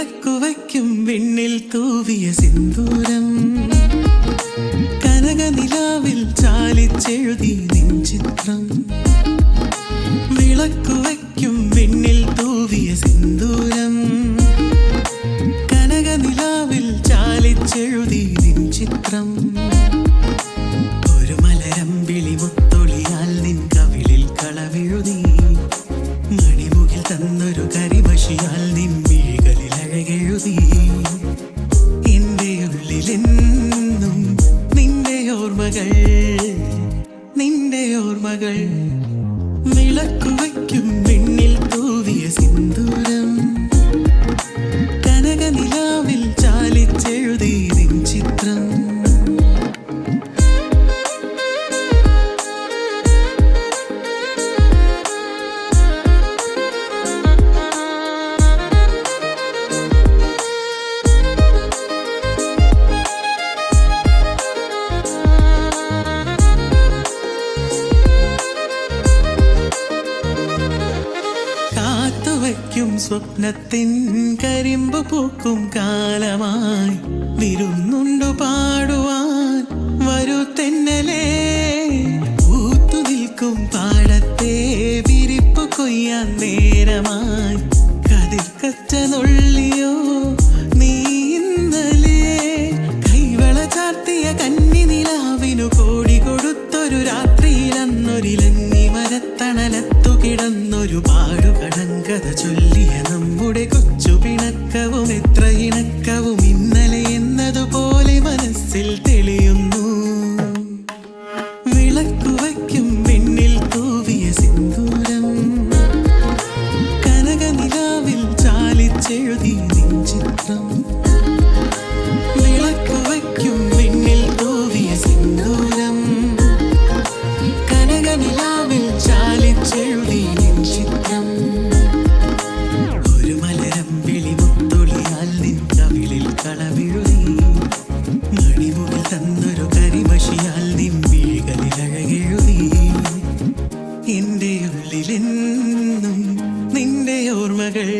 വിളക്കുവയ്ക്കും വിണ്ണിൽ തൂവിയ സിന്ദൂരം കനകനിലാവിൽ ചാലിച്ചെഴുതി നിൻ ചിത്രം. വിളക്കുവയ്ക്കും വിണ്ണിൽ തൂവിയ സിന്ദൂരം കനകനിലാവിൽ ചാലിച്ചെഴുതി നിൻ ചിത്രം. ഒരു മലരമ്പിളി മുത്തൊളിയാൽ നിൻ കവിളിൽ കളവെഴുതി മണിമുകിൽ തന്നൊരു കരിമഷിയാൽ നിൻ മിഴികളിൽ അഴകെഴുതി. എന്റെ ഉള്ളിലെന്നും നിന്റെ ഓർമ്മകൾ, നിന്റെ ഓർമ്മകൾ. വിളക്കുവയ്ക്കും വിണ്ണിൽ തൂവിയ സിന്ദൂരം കനകനിലാവിൽ ചാലിച്ചെഴുതി നിൻ ചിത്രം. കാത്തുവയ്ക്കും സ്വപ്നത്തിൻ കരിമ്പ് പൂക്കും കാലമായി വിരുന്നുണ്ടു പാടുവാൻ വരൂ തെന്നലേ. പൂത്തു നിൽക്കും പാടത്തെ വിരിപ്പ് കൊയ്യാൻ നേരമായി കതിർക്കച്ച നുള്ളിയോ നീ ഇന്നലെ. കൈവള ചാർത്തിയ കന്നി നിലാവിനു കോടി കൊടുത്തൊരു രാത്രിയിൽ അന്നൊരിലങ്ങി മരത്തണലത്തു കിടന്നൊരു പാടുകടങ്കഥ ചൊല്ലിയ നമ്മുടെ കൊച്ചു പിണക്കവും എത്ര ഇണക്കവും ഇന്നലെ എന്നതുപോലെ മനസ്സിൽ തെളിയുന്നു. വിളക്കുവയ്ക്കും വിണ്ണിൽ തൂവിയ സിന്ദൂരം കനകനിലാവിൽ ചാലിച്ചെഴുതി നിൻ ചിത്രം. വിളക്കുവയ്ക്കും വിണ്ണിൽ തൂവിയ സിന്ദൂരം കനകനിലാവിൽ ചാലിച്ചെഴുതി നിൻ ചിത്രം. ഒരു മലരമ്പിളി മുത്തൊളിയാൽ നിൻ കവിളിൽ കളവെഴുതി മണിമുകിൽ തന്നൊരു കരിമഷിയാൽ നിൻ മിഴികളിൽ അഴകെഴുതി. എന്റെ ഉള്ളിലെന്നും നിന്റെ ഓർമ്മകൾ.